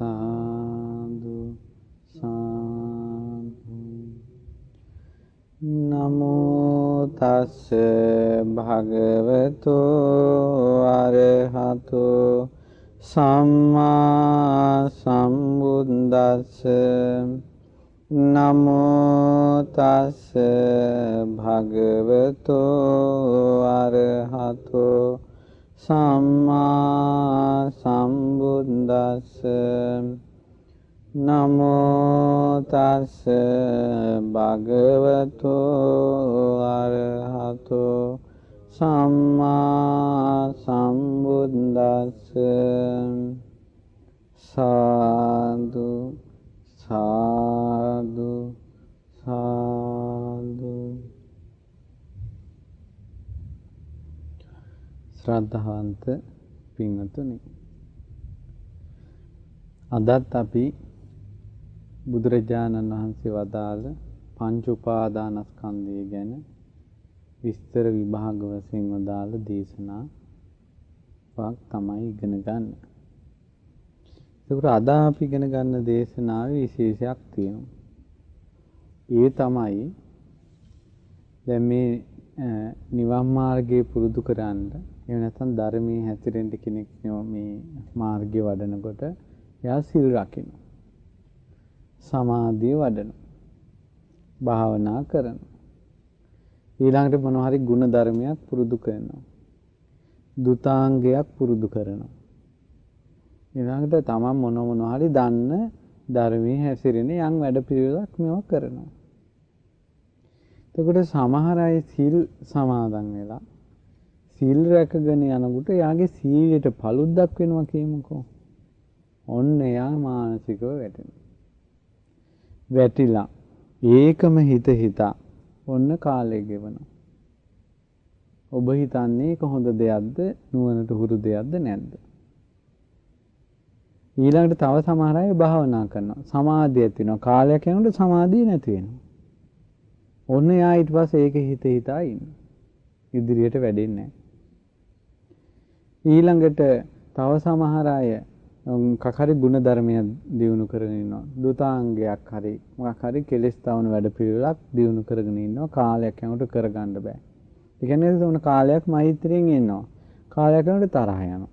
සාදු සාදු. නමෝ තස්ස භගවතෝ අරහතෝ සම්මා සම්බුද්දස්ස. නමෝ තස්ස භගවතෝ අරහතෝ සම්මා සම්බුද්දස්ස. නමෝ තස්ස භගවතෝ අරහතෝ සම්මා සම්බුද්දස්ස. සාදු සාදු සාදු. ශ්‍රද්ධාවන්ත පින්වතුනි, අදත් අපි බුදුරජාණන් වහන්සේ වදාළ පංච උපාදානස්කන්ධය ගැන විස්තර විභාග වශයෙන් වදාළ දේශනාවක් තමයි ඉගෙන ගන්න. ඒකට අද අපි ඉගෙන ගන්න දේශනාවේ විශේෂයක් තියෙනවා. ඒ තමයි දැන් මේ නිවන් මාර්ගයේ පුරුදු කරන්න, එහෙම නැත්නම් ධර්මයේ හැසිරෙන්න කෙනෙක් මේ මාර්ගය වඩනකොට එයා සිල් රකින්න, සමාධිය වඩන, භාවනා කරන, ඊළඟට මොනවා හරි ගුණ ධර්මයක් පුරුදු කරනවා, දුතාංගයක් පුරුදු කරනවා, ඊළඟට තමන් මොනවා හරි දන්න ධර්මයේ හැසිරෙන යම් වැඩපිළිවෙලක් මේවා කරනවා. එතකොට සමහර අය සීල් සමාදන් වෙලා සීල් රැකගෙන යනකොට යාගේ සීලයට පළුද්දක් වෙනවා කියමුකෝ. ඔන්න එයා මානසිකව වැටෙනවා. වැටිලා ඒකම හිතා ඔන්න කාලය ගෙවනවා. ඔබ හිතන්නේ ඒක හොඳ දෙයක්ද, නුවණට හුරු දෙයක්ද නැද්ද? ඊළඟට තව සමහර අය භාවනා කරනවා, සමාධිය ඇති වෙනවා, කාලයක් යනකොට සමාධිය නැති වෙනවා. ඔන්න එයා ඊට පස්සේ ඒක හිතා ඉන්නවා. ඉදිරියට වැඩෙන්නේ නැහැ. ඊළඟට තව සමහර අය කකරි ගුණ ධර්මයක් දියුණු කරගෙන ඉන්නවා. දුතාංගයක් හරි මොකක් හරි කෙලෙස් තවන වැඩ පිළිවෙලක් දියුණු කරගෙන ඉන්නවා. කාලයක් යනකොට කරගන්න බෑ. ඒ කියන්නේ උන කාලයක් මෛත්‍රියෙන් ඉන්නවා. කාලයක් යනකොට තරහ යනවා.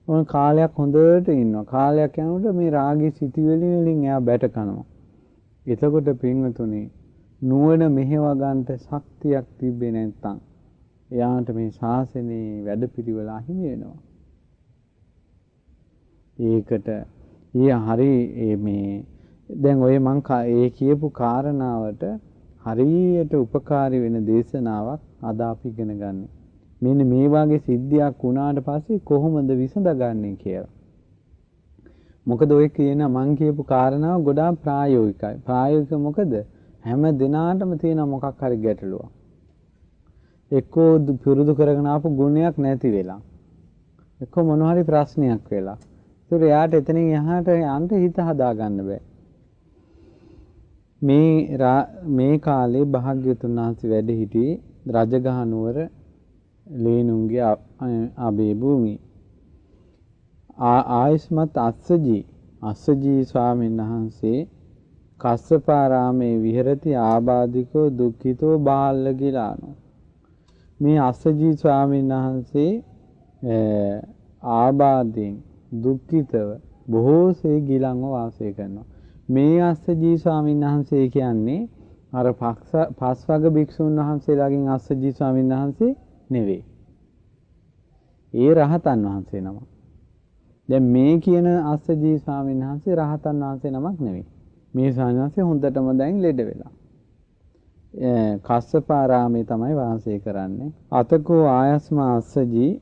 උන කාලයක් හොඳට ඉන්නවා. කාලයක් යනකොට මේ රාගී සිටිවිලි වලින් එයා බැට කනවා. එතකොට පින්වතුනි, නුවණ මෙහෙව ගන්නට ශක්තියක් තිබ්බේ නැත්නම් එයාට මේ ශාසනයේ වැඩපිළිවෙල අහිමි වෙනවා. ඒකට හරි මේ දැන් ඔය මං ඒ කියපු කාරණාවට හරියට උපකාරී වෙන දේශනාවක් අද අපි ඉගෙන ගන්න. මෙන්න මේ වගේ සිද්ධියක් වුණාට පස්සේ කොහොමද විසඳගන්නේ කියලා. මොකද ඔය කියන මං කියපු කාරණාව ගොඩාක් ප්‍රායෝගිකයි. ප්‍රායෝගික මොකද? හැම දිනාටම තියෙන මොකක් හරි ගැටලුවක්. එක්කෝ පුරුදු කරගෙන ආපු ගුණයක් නැති වෙලා, එක්කෝ මොනවා හරි ප්‍රශ්නයක් වෙලා. ඒතර එයාට එතනින් එහාට යන්න හිත හදාගන්න බෑ. මේ කාලේ භාග්‍යවතුන් වහන්සේ වැඩ සිටියේ රජගහ නුවර ලේනුන්ගේ අබේ භූමියේ. ආයස්මත් අස්සජී ස්වාමීන් වහන්සේ කස්සපාරාමේ විහෙරති ආබාධිකෝ දුක්ඛිතෝ බාල්ල ගිලානෝ. මේ අස්සජී ස්වාමීන් වහන්සේ ආබාධයෙන් දුක්ඛිතව බොහෝසේ ගිලන්ව වාසය කරනවා. මේ අස්සජී ස්වාමීන් වහන්සේ කියන්නේ අර පස්වග භික්ෂුන් වහන්සේලාගෙන් අස්සජී ස්වාමීන් වහන්සේ නෙවෙයි. ඒ රහතන් වහන්සේ නම. දැන් මේ කියන අස්සජී ස්වාමීන් වහන්සේ රහතන් වහන්සේ නමක් නෙවෙයි. මේ ස්වාමීන් වහන්සේ හොඳටම දැන් ලෙඩ වෙලා. කස්සපාරාමේ තමයි වාසය කරන්නේ. අතකෝ ආයස්ම අස්සජී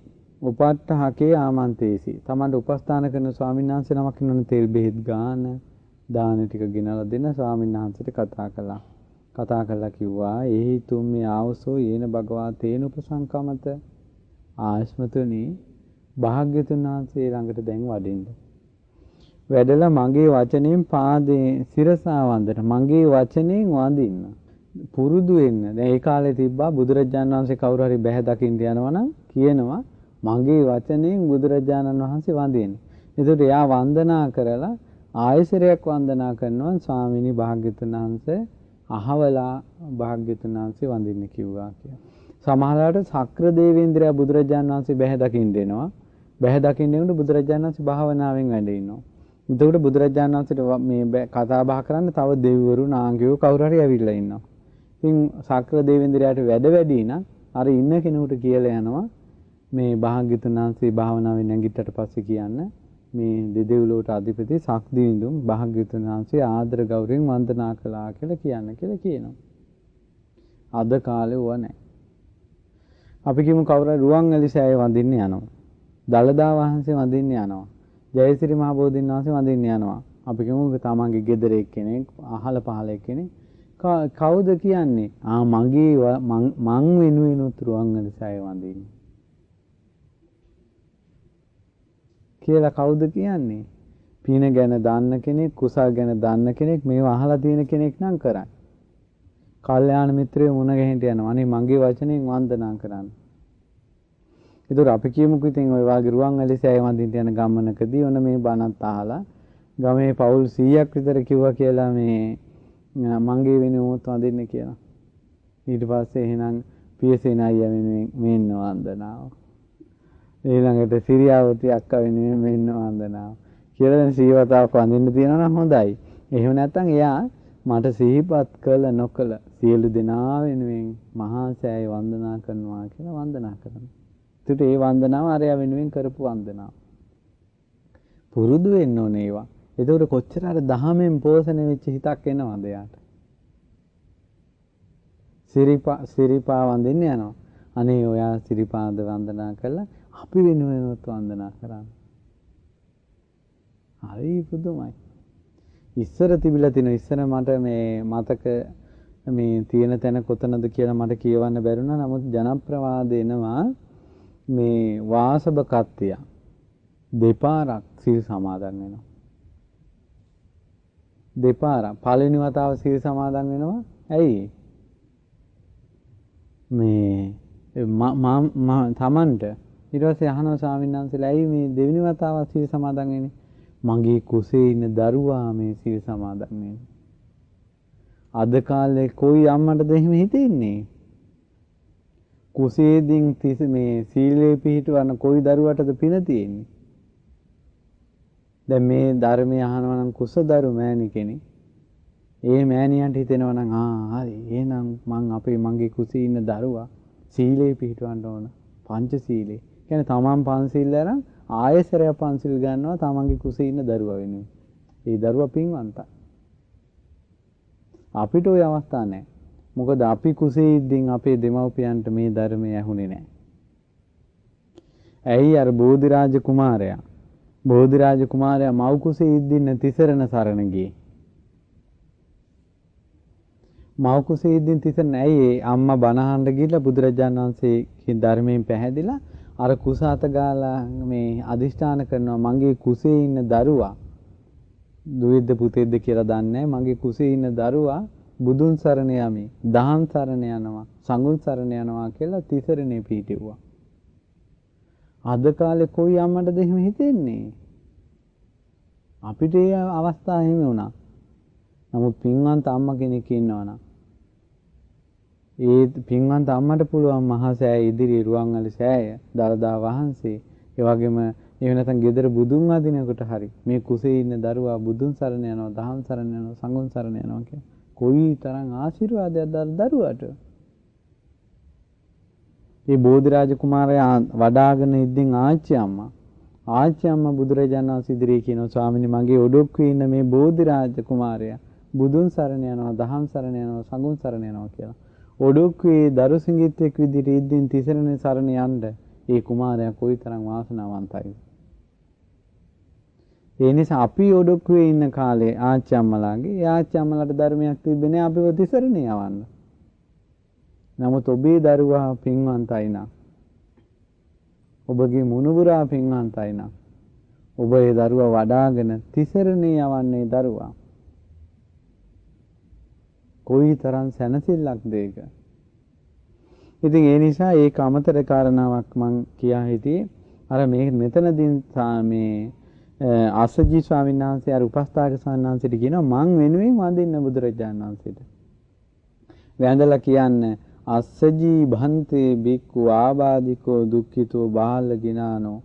උපට්ඨහකේ ආමන්තේසි. තමන්ට උපස්ථාන කරන ස්වාමීන් වහන්සේ නමක් ඉන්නනේ තෙල් බෙහෙත් ගාන දාන ටික ගෙනලා දෙන ස්වාමීන් වහන්සේට කතා කළා කිව්වා එහි තුම් මේ ආවසෝ යේන භගවා තේන උපසංකමත. ආයස්මතුනි, භාග්‍යතුන් වහන්සේ ළඟට දැන් වඩින්න. වැඩලා මගේ වචනෙන් පාදේ සිරසා වන්දන, මගේ වචනෙන් වඳින්න. පුරුදු වෙන්න. දැන් ඒ කාලේ තිබ්බා බුදුරජාණන් වහන්සේ කවුරු හරි බැහැ දකින්න යනවා නම් කියනවා මගේ වචනෙන් බුදුරජාණන් වහන්සේ වඳින්න. ඒකට එයා වන්දනා කරලා ආයසරයක් වන්දනා කරනවා ස්වාමීනි භාග්‍යතුන් වහන්සේ අහවලා භාග්‍යතුන් වහන්සේ වඳින්න කිව්වා කියලා. සමහරවිට සක්‍ර දේවේන්ද්‍රයා බුදුරජාණන් වහන්සේ බැහැ දකින්න එනවා. බැහැ දකින්න එනකොට බුදුරජාණන් වහන්සේ භාවනාවෙන් වැඩ ඉන්නවා. එතකොට බුදුරජාණන් වහන්සේට මේ කතා බහ කරන්න තව දෙවිවරු නාගයෝ කවුරු හරි ඇවිල්ලා ඉන්නවා. ඉතින් සක්‍ර දේවේන්ද්‍රයාට වැඩ වැඩි නම් අර ඉන්න කෙනෙකුට කියලා යනවා මේ භාග්‍යතුන් වහන්සේ භාවනාවෙන් නැගිට්ටට පස්සේ කියන්න මේ දෙදෙව්ලොවට අධිපති සක්දිවිඳුන් භාග්‍යතුන් වහන්සේ ආදර ගෞරවයෙන් වන්දනා කළා කියලා කියනවා. අද කාලේ ඕවා නැහැ. අපි කියමු කවුරු රුවන්වැලි සෑය වඳින්න යනවා. දලදා වහන්සේ වඳින්න යනවා. ජයසිරි මහ බෝධීන් වහන්සේ වඳින්න යනවා. අපි කියමු තමන්ගේ ගෙදර එක්කෙනෙක් අහල පහල එක්කෙනෙක් කවුද කියන්නේ? මගේ මං වෙනුවෙනුත් රුවන්වැලි සෑය වඳින්නේ. කියලා කවුද කියන්නේ? පින ගැන දන්න කෙනෙක්, කුසල් ගැන දන්න කෙනෙක්, මේව අහලා තියෙන කෙනෙක් නම් කරයි. කල්යාණ මිත්‍රයෝ මුණ ගැහෙන්න යනවා. අනේ මගේ වචනෙන් වන්දනා කරන්න. ඒතර අපි කියමුකෝ ඉතින් ඔය වාගේ රුවන්වැලි සෑය වඳින්න යන ගමනකදී ඔන්න මේ බණත් අහලා ගමේ පවුල් 100ක් විතර කිව්වා කියලා මේ මංගේ වෙනුවොත් වඳින්න කියලා. ඊට පස්සේ එහෙනම් පියසේන අයියා වෙනුවෙන් මෙන්න වන්දනාව. ඊළඟට සිරියාවති අක්කා වෙනුවෙන් මෙන්න වන්දනාව. කියලා දැන් සීවතාවක් වඳින්න තියෙනවා නම් හොඳයි. එහෙම නැත්නම් එයා මට සිහිපත් කළ නොකළ සියලු දෙනා වෙනුවෙන් මහා සෑය වන්දනා කරනවා කියලා වන්දනා කරනවා. ඒකට ඒ වන්දනාව අරයා වෙනුවෙන් කරපු වන්දනාව. පුරුදු වෙන්න ඕනේ ඒවා. ඒකෝට කොච්චර අර දහමෙන් පෝෂණය වෙච්ච හිතක් එනවද යාට? සිරිපා වඳින්න යනවා. අනේ ඔයා සිරිපාද වන්දනා කළා අපි වෙනුවෙන්වත් වන්දනා කරන්න. හරි පුදුමයි. ඉස්සර තිබිලා තියෙන ඉස්සර මට මේ මතක මේ තියෙන තැන කොතනද කියලා මට කියවන්න බැරුණා. නමුත් ජනප්‍රවාද එනවා මේ වාසබ කත්තිය දෙපාරක් සීල් සමාදන් වෙනවා. දෙපාරක් පළවෙනි වතාව සීල් සමාදන් වෙනවා. ඇයි? මේ තමන්ට ඊට පස්සේ අහනවා ස්වාමීන් වහන්සේලා ඇයි මේ දෙවෙනි වතාව සීල් සමාදන් වෙන්නේ? මගේ කුසේ ඉන්න දරුවා මේ සීල් සමාදන් වෙන්නේ. අද කාලේ කොයි අම්මටද එහෙම හිතෙන්නේ? කුසේදීන් මේ සීලේ පිහිටවන කොයි දරුවටද පින තියෙන්නේ? දැන් මේ ධර්මය අහනවා නම් කුසදරු මෑණි කෙනෙක්. ඒ මෑණියන්ට හිතෙනවා නම් හරි එහෙනම් මගේ කුසේ ඉන්න දරුවා සීලේ පිහිටවන්න ඕන. පංච සීලේ. කියන්නේ තමන් පන්සිල් අරන් ආයෙසරයක් පන්සිල් ගන්නවා තමන්ගේ කුසේ ඉන්න දරුවා වෙනුවෙන්. ඒ දරුවා පින්වන්තයි. අපිට ওই අවස්ථා නැහැ. මොකද අපි කුසේ ඉද්දින් අපේ දෙමව්පියන්ට මේ ධර්මය ඇහුනේ නැහැ. ඇයි අර බෝධිරාජ කුමාරයා මව් කුසේ ඉද්දින් තිසරණ සරණ ගියේ. මව් කුසේ ඉද්දින් තිසරණ ඇයි අම්මා බණ අහන්න ගිහලා බුදුරජාණන් වහන්සේගේ ධර්මයෙන් පැහැදිලා අර කුස අත ගාලා මේ අදිෂ්ඨාන කරනවා මගේ කුසේ ඉන්න දරුවා දුවේද්ද පුතේද්ද කියලා දන්නේ මගේ කුසේ ඉන්න දරුවා බුදුන් සරණ යමි දහම් සරණ යනවා සංඝුන් සරණ යනවා කියලා තිසරණේ පිහිටුවා. අද කාලේ කොයි අම්මටද එහෙම හිතෙන්නේ? අපිට ඒ අවස්ථාව එහෙම වුණා. නමුත් පින්වන්ත අම්මා කෙනෙක් ඉන්නවනම් ඒ පින්වන්ත අම්මට පුළුවන් මහා සෑය ඉදිරියේ රුවන්වැලි සෑය දළදා වහන්සේ ඒ වගේම එහෙම නැත්නම් ගෙදර බුදුන් වදිනකොට හරි මේ කුසේ ඉන්න දරුවා බුදුන් සරණ යනවා දහම් සරණ යනවා සංඝුන් සරණ යනවා කියන කොයි තරම් ආශිර්වාදයක්ද දරුවාට. මේ බෝධිරාජ කුමාරයා වඩාගෙන ඉද්දින් ආච්චි අම්මා බුදුරජාණන් වහන්සේ ඉදිරියේ කියනවා ස්වාමීනි මගේ ඔඩොක්කේ ඉන්න මේ බෝධිරාජ කුමාරයා බුදුන් සරණ යනවා දහම් සරණ යනවා සංඝුන් සරණ යනවා කියලා. ඔඩොක්කේ දරු සිඟිත්තෙක් විදිහට ඉද්දින් තිසරණ සරණ යන්න ඒ කුමාරයා කොයිතරම් වාසනාවන්තයිද? ඒ නිසා අපි ඔඩොක්කේ ඉන්න කාලේ ආච්චි අම්මලාට ධර්මයක් තිබෙන්නේ අපිව තිසරණ යවන්න. නමුත් ඔබේ දරුවා පින්වන්තයි නම් ඔබගේ මුණුබුරා පින්වන්තයි නම් ඔබ ඒ දරුවා වඩාගෙන තිසරණේ යවන්නේ දරුවා. කොයිතරම් සැනසෙල්ලක්ද ඒක. ඉතින් ඒ නිසා ඒක අමතර කාරණාවක් මම කියා හිටියේ. අර මේ මෙතනදී මේ අස්සජී ස්වාමීන් වහන්සේ අර උපස්ථායක ස්වාමීන් වහන්සේට කියනවා මං වෙනුවෙන් වඳින්න බුදුරජාණන් වහන්සේට. වැඳලා කියන්නේ අස්සජී භන්තේ බික්ඛු ආබාධිකෝ දුක්ඛිතෝ බාලගිනානෝ.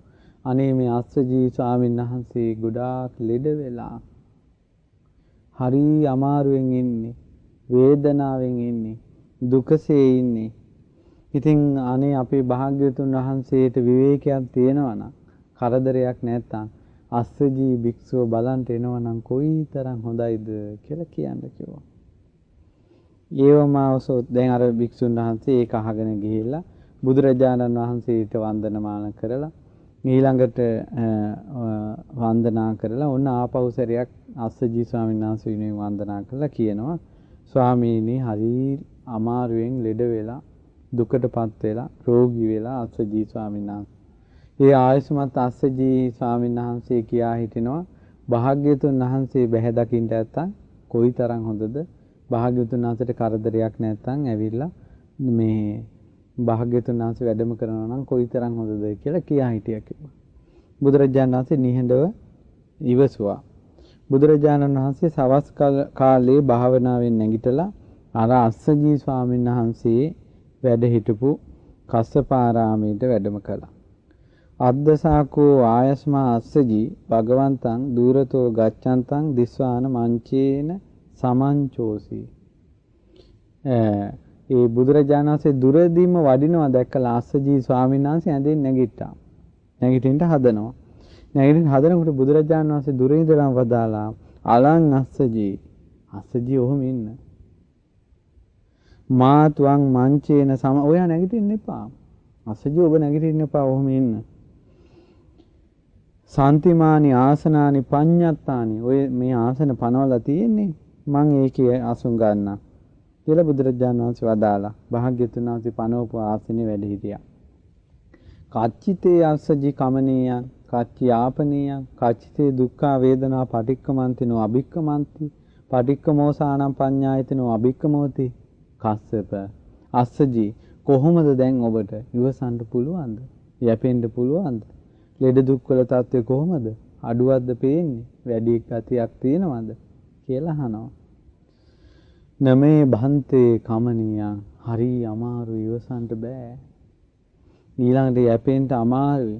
අනේ මේ අස්සජී ස්වාමීන් වහන්සේ ගොඩාක් ලෙඩ වෙලා හරි අමාරුවෙන් ඉන්නේ, වේදනාවෙන් ඉන්නේ, දුකසේ ඉන්නේ. ඉතින් අනේ අපේ භාග්‍යවතුන් වහන්සේට විවේකයක් තියෙනවා නම්, කරදරයක් නැත්තම් අස්සජී භික්ෂුව බලන්ට එනවා නම් කොයිතරම් හොඳයිද කියලා කියන්න කිව්වා. ඒවමවසොත් දැන් අර භික්ෂුන් වහන්සේ ඒක අහගෙන ගිහිල්ලා බුදුරජාණන් වහන්සේට වන්දනමාන කරලා ඊළඟට වන්දනා කරලා ඔන්න ආපහු සැරයක් අස්සජී ස්වාමීන් වහන්සේ වෙනුවෙන් වන්දනා කරලා කියනවා ස්වාමීනි හරි අමාරුවෙන් ලෙඩ වෙලා දුකටපත් වෙලා රෝගී වෙලා අස්සජී ස්වාමීන් වහන්සේ. ඒ ආයසමත් අස්සජී ස්වාමීන් වහන්සේ කියා හිටිනවා භාග්‍යවතුන් වහන්සේ බැහැ දකින්න නැත්තම් කොයිතරම් හොඳද. භාග්‍යවතුන් වහන්සේට කරදරයක් නැත්තම් ඇවිල්ලා මේ භාග්‍යවතුන් වහන්සේ වැඩම කරනවා නම් කොයිතරම් හොඳද කියලා කියා හිටියා කිව්වා. බුදුරජාණන් වහන්සේ නිහඬව ඉවසුවා. බුදුරජාණන් වහන්සේ සවස් කාලේ භාවනාවෙන් නැගිටලා අර අස්සජී ස්වාමීන් වහන්සේ වැඩ හිටපු කස්සපාරාමයට වැඩම කළා. අද්දසාකෝ ආයස්මා අස්සජී භගවන්තං දූරතෝ ගච්ඡන්තං දිස්වාන මංචේන සමංචෝසි. ඒ බුදුරජාණන් වහන්සේ දුරදීම වඩිනවා දැක්කලා අස්සජී ස්වාමීන් වහන්සේ ඇඳෙන් නැගිට්ටා. නැගිටින්න හදනවා. නැගිටින්න හදනකොට බුදුරජාණන් වහන්සේ දුරින් ඉඳලා වදාලා අලං අස්සජී. අස්සජී ඔහොම ඉන්න. මාත්වං මංචේන සම ඔයා නැගිටින්න එපා. අස්සජී ඔබ නැගිටින්න එපා ඔහොම ඉන්න. සාන්තිමානි ආසනානි පඤ්ඤත්තානි ඔය මේ ආසන පනවලා තියෙන්නේ මං ඒකේ අසුන් ගන්නවා කියලා බුදුරජාණන් වහන්සේ වදාලා භාග්‍යතුන් වහන්සේ පනවපු ආසනේ වැඩ හිටියා. කච්චිතේ අස්සජි කමනීයං කච්චි ආපනීයං කච්චිතේ දුක්ඛ වේදනා පටික්කමන්තිනෝ අභික්කමන්ති පටික්කමෝසානම් පඤ්ඤායතනෝ අභික්කමෝති. කස්සප අස්සජි කොහොමද දැන් ඔබට ඉවසන්න පුළුවන්ද? යැපෙන්න පුළුවන්ද? ලෙඩ දුක් වල තත්ත්වය කොහොමද? අඩුවක්ද පේන්නේ? වැඩි ගතියක් තියෙනවද කියලා අහනවා. නමේ භන්තේ කමනියා හරි අමාරු ඉවසන්න බෑ. ඊළඟට යැපෙන්න අමාරුයි.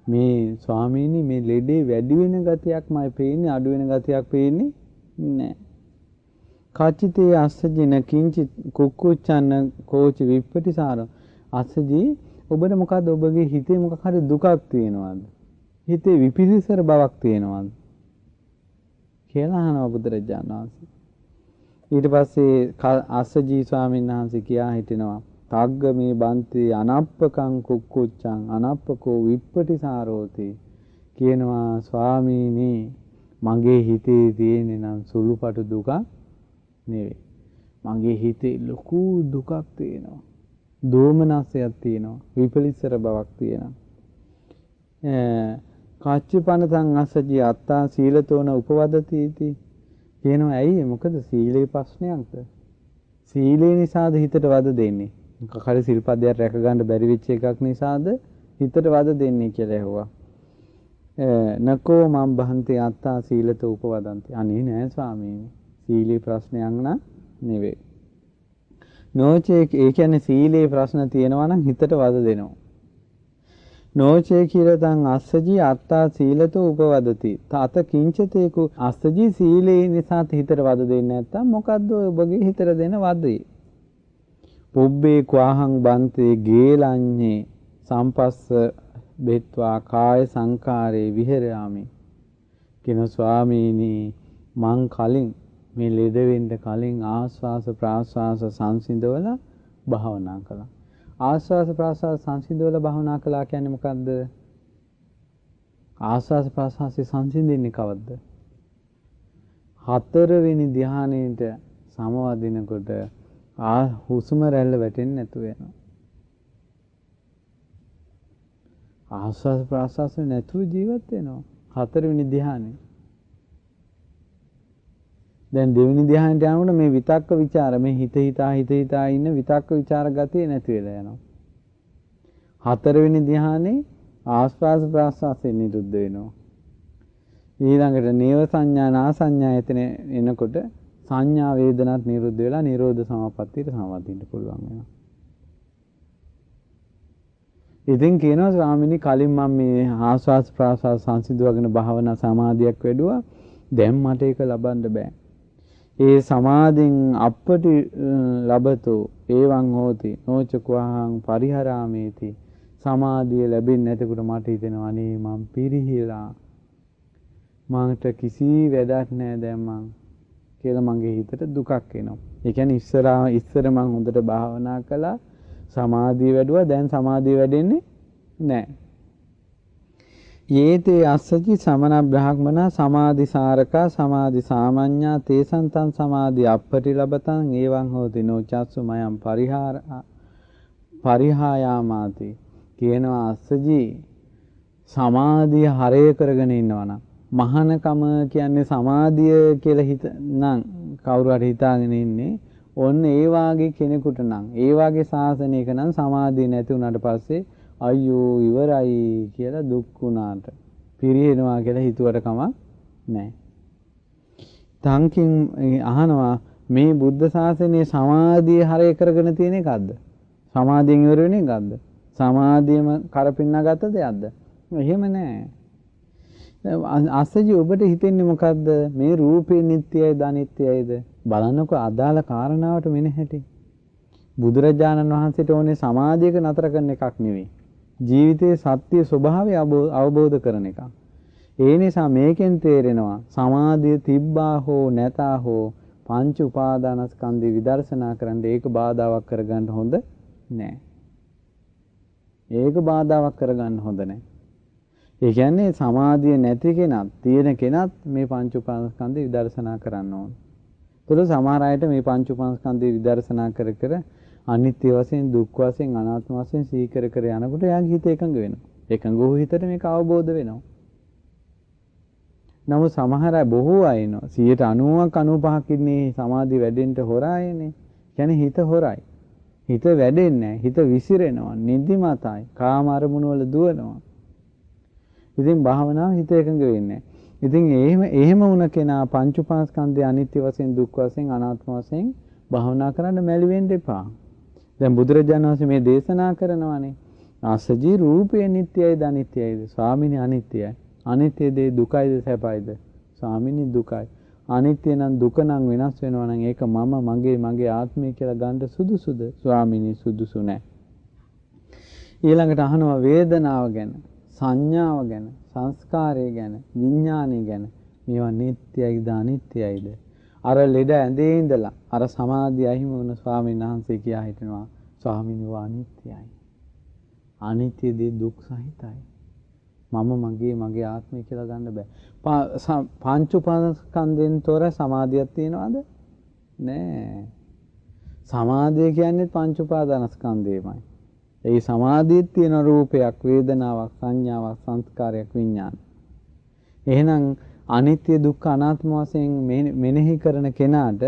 මේ ස්වාමීනි මේ ලෙඩේ වැඩි වෙන ගතියක්මයි පේන්නේ අඩු වෙන ගතියක් පේන්නේ නෑ. කච්චිතේ අස්සජින කිංචි කුක්කුච්චන්න කෝච විප්පටිසාර අස්සජී ඔබට මොකද්ද ඔබගේ හිතේ මොකක් හරි දුකක් තියෙනවද? හිතේ විපිරිසර බවක් තියෙනවද? කියලා අහනවා බුදුරජාණන් වහන්සේ. ඊට පස්සේ අස්සජී ස්වාමීන් වහන්සේ කියා හිටිනවා තග්ග මේ බන්ති අනප්පකං කුක්කුච්චං අනප්පකෝ විප්පටිසාරෝති කියනවා ස්වාමීනි මගේ හිතේ තියෙන නම් සුළුපටු දුකක් නෙවෙයි. මගේ හිතේ ලොකු දුකක් තියෙනවා. දෝමනසයක් තියෙනවා. විපලිසර බවක් තියෙනවා. කච්චපනතං අස්සජී අත්තා සීලතෝන උපවදති इति කියනවා ඇයි මොකද සීලේ ප්‍රශ්නයක්ද? සීලේ නිසාද හිතට වද දෙන්නේ? මොකක් හරි සිල්පදයක් රැක ගන්න බැරි වෙච්ච එකක් නිසාද හිතට වද දෙන්නේ කියලා ඇහුවා. නකෝ මම් බහන්තේ අත්තා සීලතෝ උපවදන්ති. අනේ නෑ ස්වාමීනි. සීලේ ප්‍රශ්නයක් නෑ නෙවෙයි. නෝචේ ඒ කියන්නේ සීලේ ප්‍රශ්න තියෙනවා නම් හිතට වද දෙනවා. නෝචේ කිරතං අස්සජී අත්තා සීලතෝ උපවදති. තාත කිංචතේකු අස්සජී සීලේ නිසා හිතට වද දෙන්නේ නැත්තම් මොකද්ද ඔබගේ හිතට දෙන වදේ? පුබ්බේ ක්වාහං බන්තේ ගේලඤ්ඤේ සම්පස්ස බෙත්වා කාය සංකාරේ විහෙරාමි. කින ස්වාමීනි මං කලින් මේ ලෙඩ වෙන්න කලින් ආස්වාස ප්‍රාස්වාස සංසිඳවලා භාවනා කළා. ආස්වාස ප්‍රාස්වාස සංසිඳවලා භාවනා කළා කියන්නේ මොකද්ද? ආස්වාස ප්‍රාස්වාසයේ සංසිඳෙන්නේ කවද්ද? හතරවෙනි ධ්‍යානයේට සමවදිනකොට හුස්ම රැල්ල වැටෙන්නේ නැතුව යනවා. ආස්වාස ප්‍රාස්වාස නැතුව ජීවත් වෙනවා. හතරවෙනි ධ්‍යානෙ. දැන් දෙවෙනි ධ්‍යානයට යනකොට මේ විතක්ක ਵਿਚාර මේ හිත හිතා ඉන්න විතක්ක ਵਿਚාර ගතිය නැති වෙලා යනවා. හතරවෙනි ධ්‍යානේ ආස්වාස ප්‍රාස්වාසයෙන් නිරුද්ධ වෙනවා. ඊළඟට නේව සංඥා නා සංඥා එතන එනකොට සංඥා වේදනාත් නිරුද්ධ වෙලා නිරෝධ සමාපත්තියට සමවදින්න පුළුවන් වෙනවා. ඉතින් කියනවා ස්වාමීනි කලින් මම මේ ආස්වාස් ප්‍රාස්වාස් සංසිඳවගෙන භාවනා සමාධියක් වැඩුවා. දැන් මට ඒක ලබන්න බෑ. ඒ සමාධින් අපටි ලබතෝ එවං හෝති නොචකවහං පරිහරාමේති සමාධිය ලැබෙන්නේ නැතකොට මට හිතෙනවා අනේ මම පිරිහිලා මට කිසි වැඩක් නැහැ දැන් මං කියලා මගේ හිතට දුකක් එනවා. ඒ කියන්නේ ඉස්සර මං හොඳට භාවනා කළා සමාධිය වැඩුවා දැන් සමාධිය වැඩෙන්නේ නැහැ. යේතේ අස්සචි සමන බ්‍රහ්මන සමාධි සාරකා සමාධි සාමඤ්ඤා තේසන්තං සමාධි අප්පටි ලබතං එවං හෝති නොචස්සු මයං පරිහායාමාති කියනවා අස්සජි සමාධිය හරය කරගෙන ඉන්නවනම් මහානකම කියන්නේ සමාධිය කියලා හිතනම් කවුරු හරි හිතාගෙන ඉන්නේ ඔන්න ඒ වාගේ කෙනෙකුට නම් ඒ වාගේ ශාසනයක නම් සමාධිය නැති වුණාට පස්සේ අයියෝ ඉවරයි කියලා දුක් වුණාට පිරිහෙනවා කියලා හිතුවට කමක් නැහැ. තංකින් අහනවා මේ බුද්ධ ශාසනයේ සමාධිය හරය කරගෙන තියෙන එකක්ද? සමාධියෙන් ඉවර වෙන එකක්ද? සමාධියම කරපින්නා ගත්ත දෙයක්ද? එහෙම නැහැ. අස්සජි ඔබට හිතෙන්නේ මොකද්ද? මේ රූපේ නිට්ටයයිද අනිත්‍යයිද? බලන්නකෝ අදාළ කාරණාවට මෙන්න හැටි. බුදුරජාණන් වහන්සේට ඕනේ සමාධියක නතර කරන එකක් නෙවෙයි. ජීවිතයේ සත්‍ය ස්වභාවය අවබෝධ කරන එක. ඒ නිසා මේකෙන් තේරෙනවා සමාධිය තිබ්බා හෝ නැතා හෝ පංච උපාදානස්කන්ධය විදර්ශනා කරන්න ඒක බාධාවක් කරගන්න හොඳ නැහැ. ඒක බාධාවක් කරගන්න හොඳ නැහැ. ඒ කියන්නේ සමාධිය නැති කෙනත් තියෙන කෙනත් මේ පංච උපාදානස්කන්ධය විදර්ශනා කරන්න ඕන. ඒතර සමහර අයට මේ පංච උපාදානස්කන්ධය විදර්ශනා කර කර අනිත්‍ය වශයෙන් දුක් වශයෙන් අනාත්ම වශයෙන් සීකර කර යනකොට යාගේ හිත එකඟ වෙනවා. එකඟ වූ හිතට මේක අවබෝධ වෙනවා. නමුත් සමහර අය බොහෝ අය ඉන්නවා 90ක් 95ක් ඉන්නේ සමාධිය වැඩෙන්න හොරායනේ. කියන්නේ හිත හොරයි. හිත වැඩෙන්නේ නැහැ. හිත විසිරෙනවා. නිදිමතයි. කාම අරමුණු වල දුවනවා. ඉතින් භාවනාව හිත එකඟ වෙන්නේ නැහැ. ඉතින් එහෙම වුණ කෙනා පංච උපාස්කන්ධය අනිත්‍ය වශයෙන් දුක් වශයෙන් අනාත්ම වශයෙන් භාවනා කරන්න මැලි වෙන්න එපා. දැන් බුදුරජාණන් වහන්සේ මේ දේශනා කරනවානේ ආසජී රූපේ නිට්ටයයිද අනිත්‍යයිද? ස්වාමිනේ අනිත්‍යයි. අනිත්‍ය දේ දුකයිද සැපයිද? ස්වාමිනේ දුකයි. අනිත්‍ය නම් දුක නම් වෙනස් වෙනවා නම් ඒක මම මගේ ආත්මය කියලා ගන්න සුදුසුද? ස්වාමිනේ සුදුසු නැහැ. ඊළඟට අහනවා වේදනාව ගැන, සංඥාව ගැන, සංස්කාරය ගැන, විඥානය ගැන. මේවා නිට්ටයයිද අනිත්‍යයිද? අර ලෙඩ ඇඳේ ඉඳලා අර සමාධිය අහිමි වුණ ස්වාමීන් වහන්සේ කියා හිටිනවා ස්වාමීනි අනිත්‍යයි. අනිත්‍ය දේ දුක් සහිතයි. මම මගේ ආත්මය කියලා ගන්න බෑ. පංච උපාදානස්කන්ධෙන් තොර සමාධියක් තියනවද? නෑ. සමාධිය කියන්නේ පංච උපාදානස්කන්ධයමයි. ඒ සමාධියේ තියෙන රූපයක්, වේදනාවක්, සංඥාවක්, සංස්කාරයක්, විඥාන. එහෙනම් අනිත්‍ය දුක්ඛ අනාත්ම වශයෙන් මෙනෙහි කරන කෙනාට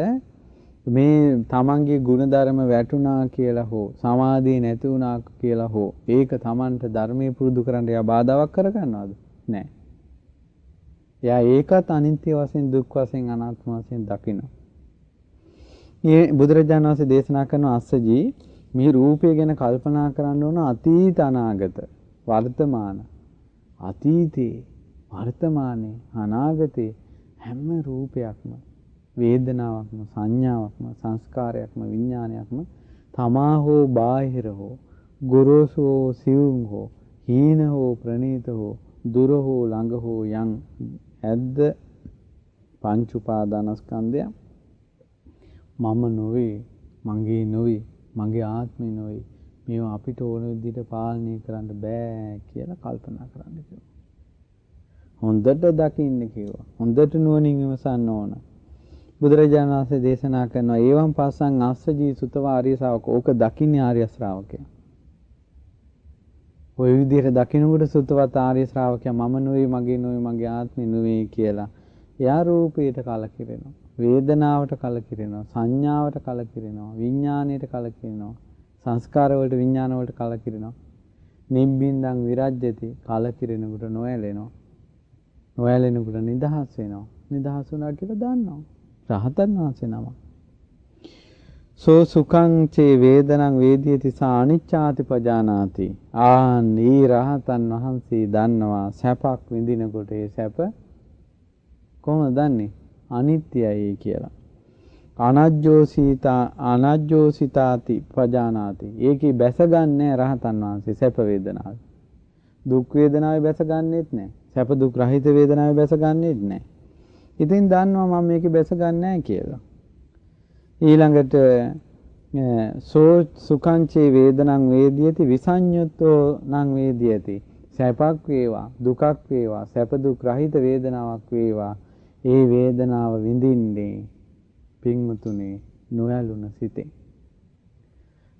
මේ තමන්ගේ ගුණධර්ම වැටුණා කියලා හෝ සමාධිය නැති වුණා කියලා හෝ ඒක තමන්ට ධර්මයේ පුරුදු කරන්න යා බාධාවක් කරගන්නවද? නැහැ. එයා ඒකත් අනිත්‍ය වශයෙන් දුක් වශයෙන් අනාත්ම වශයෙන් දකිනවා. මේ බුදුරජාණන් වහන්සේ දේශනා කරන අස්සජී මේ රූපය ගැන කල්පනා කරන්න ඕන අතීත අනාගත වර්තමාන අතීතේ වර්තමානයේ අනාගතේ හැම රූපයක්ම වේදනාවක්ම සංඥාවක්ම සංස්කාරයක්ම විඥානයක්ම තමා හෝ බාහිර හෝ ගොරෝසු හෝ සිවුම් හෝ හීන හෝ ප්‍රනීත හෝ දුර හෝ ළඟ හෝ යම් ඇද්ද පංච උපාදානස්කන්ධය මම නොවේ මගේ නොවේ මගේ ආත්මේ නොවේ මේවා අපිට ඕන විදිහට පාලනය කරන්න බෑ කියලා කල්පනා කරන්න කිව්වා. හොඳට දකින්න කිව්වා. හොඳට නුවණින් විමසන්න ඕන. බුදුරජාණන් වහන්සේ දේශනා කරනවා ඒවම් පස්සන් අස්සජී සුතවා ආර්ය ශ්‍රාවක. ඕක දකින්නේ ආර්ය ශ්‍රාවකයා. ওই විදිහට දකින්නකොට සුතවත් ආර්ය ශ්‍රාවකයා මම නෙවෙයි මගේ නෙවෙයි මගේ ආත්මෙ නෙවෙයි කියලා. එයා රූපයට කලකිරෙනවා. වේදනාවට කලකිරෙනවා. සංඥාවට කලකිරෙනවා. විඥාණයට කලකිරෙනවා. සංස්කාර වලට විඥාන වලට කලකිරෙනවා. නිබ්බින්දං විරජ්‍යති කලකිරෙනකොට නොඇලෙනවා. නොඇලෙනකොට නිදහස් වෙනවා. නිදහස් වුණා කියලා දන්නවා. රහතන් වහන්සේ නම. සෝ සුඛං චේ වේදනං වේදියති සා අනිච්ඡාති පජානාති. ආනී රහතන් වහන්සේ දන්නවා සැපක් විඳිනකොට ඒ සැප කොහොමද දන්නේ? අනිත්‍යයි කියලා. අනජ්ජෝසිතාති පජානාති. ඒකේ බැසගන්නේ රහතන් වහන්සේ සැප වේදනාවේ. දුක් වේදනාවේ බැසගන්නෙත් නැහැ. සැප දුක් රහිත වේදනාවේ බැසගන්නෙත් නැහැ. ඉතින් දන්නවා මම මේකේ බැසගන්නේ නැහැ කියලා. ඊළඟට සෝ සුඛංචේ වේදනං වේදියති විසඤ්ඤුත්තෝ නං වේදියති. සැපක් වේවා දුකක් වේවා සැප දුක් රහිත වේදනාවක් වේවා ඒ වේදනාව විඳින්නේ පින්මුතුනේ නොයලුන සිතේ.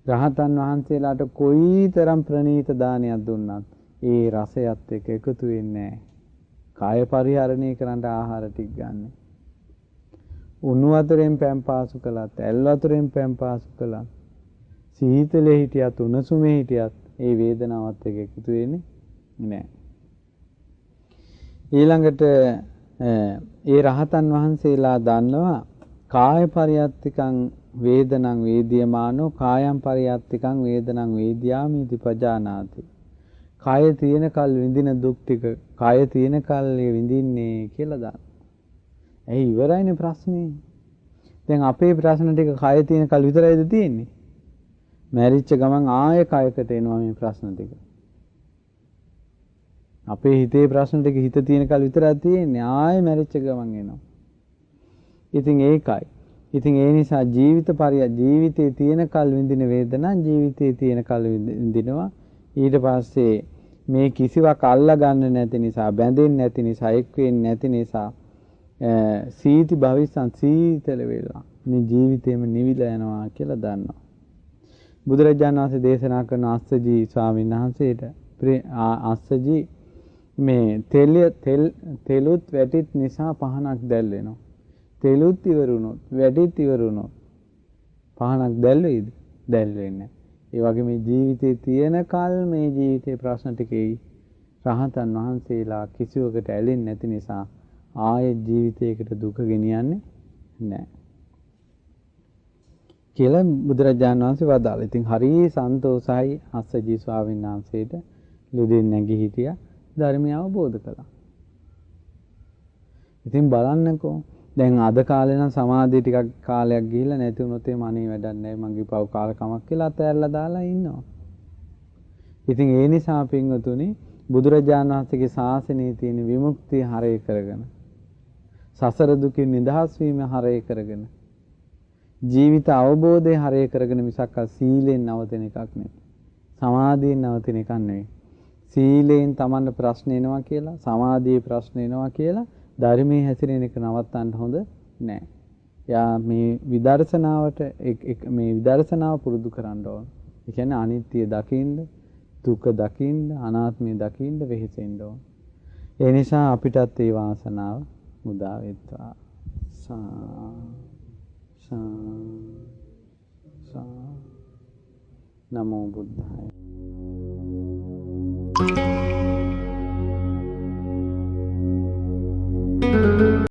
රහතන් වහන්සේලාට කොයිතරම් ප්‍රණීත දානයක් දුන්නත් ඒ රසයත් එක්ක එකතු වෙන්නේ නැහැ. කාය පරිහරණය කරන්න ආහාර ටික ගන්න. උණු වතුරෙන් පැන් පාසු කළත්, ඇල් වතුරෙන් පැන් පාසු කළත්, සීතලේ හිටියත්, උණුසුමේ හිටියත් ඒ වේදනාවත් එක්ක එකතු වෙන්නේ නැහැ. ඊළඟට ඒ රහතන් වහන්සේලා දන්නවා කාය පරියත්තිකං වේදනං වේදියමානෝ කායං පරියත්තිකං වේදනං වේදියාමිති පජානාති. කාය තියෙන කල් විඳින දුක් ටික කාය තියෙන කල් විඳින්නේ කියලා දාන්න. ඇයි ඉවරයිනේ ප්‍රශ්නේ. දැන් අපේ ප්‍රශ්න ටික කාය තියෙන කල් විතරයිද තියෙන්නේ? මැරිච්ච ගමන් ආයෙ කායකට එනවා මේ ප්‍රශ්න ටික. අපේ හිතේ ප්‍රශ්න ටික හිත තියෙන කල් විතරයි තියෙන්නේ. ආයෙ මැරිච්ච ගමන් එනවා. ඉතින් ඒකයි. ඉතින් ඒ නිසා ජීවිතේ තියෙන කල් විඳින වේදනා ජීවිතේ තියෙන කල් විඳිනවා. ඊට පස්සේ මේ කිසිවක් අල්ලා ගන්න නැති නිසා බැඳෙන්නේ නැති නිසා එක් වෙන්නේ නැති නිසා සීති භවිස්සං සීතල වෙලා මේ ජීවිතේම නිවිලා යනවා කියලා දන්නවා. බුදුරජාණන් වහන්සේ දේශනා කරන අස්සජී ස්වාමීන් වහන්සේට අස්සජී මේ තෙලුත් වැටිත් නිසා පහනක් දැල් වෙනවා. තෙලුත් ඉවරුනොත් වැටිත් ඉවරුනොත් පහනක් දැල් වෙයිද? දැල් වෙන්නේ. ඒ වගේ මේ ජීවිතේ තියෙන කල් මේ ජීවිතේ ප්‍රශ්න ටිකේ රහතන් වහන්සේලා කිසිවකට ඇලෙන්නේ නැති නිසා ආයෙත් ජීවිතයකට දුක ගෙනියන්නේ නැහැ. කියලා බුදුරජාණන් වහන්සේ වදාළා. ඉතින් හරි සන්තෝෂයි අස්සජී ස්වාමීන් වහන්සේට ලෙඩෙන් නැගී හිටියා ධර්මය අවබෝධ කළා. ඉතින් බලන්නකෝ දැන් අද කාලේ නම් සමාධිය ටිකක් කාලයක් ගිහිල්ලා නැති වුණොත් එහම අනේ වැඩක් නැහැ මගේ පව් කාලකමක් කියලා අතහැරලා දාලා ඉන්නවා. ඉතින් ඒ නිසා පින්වතුනි බුදුරජාණන් වහන්සේගේ ශාසනයේ තියෙන විමුක්තිය හරය කරගෙන සසර දුකින් නිදහස් වීම හරය කරගෙන ජීවිත අවබෝධය හරය කරගෙන මිසක් සීලෙන් නවතින එකක් නෙවෙයි. සමාධියෙන් නවතින එකක් නෙවෙයි. සීලෙන් Tamanne ප්‍රශ්න එනවා කියලා සමාධියේ ප්‍රශ්න එනවා කියලා ධර්මයේ හැසිරෙන එක නවත්තන්න හොඳ නෑ. යා මේ විදර්ශනාවට මේ විදර්ශනාව පුරුදු කරන්න ඕන. ඒ කියන්නේ අනිත්‍ය දකින්න, දුක දකින්න, අනාත්මය දකින්න වෙහෙසෙන්න ඕන. ඒ නිසා අපිටත් ඒ වාසනාව මුදා වෙත්වා. නමෝ බුද්ධාය.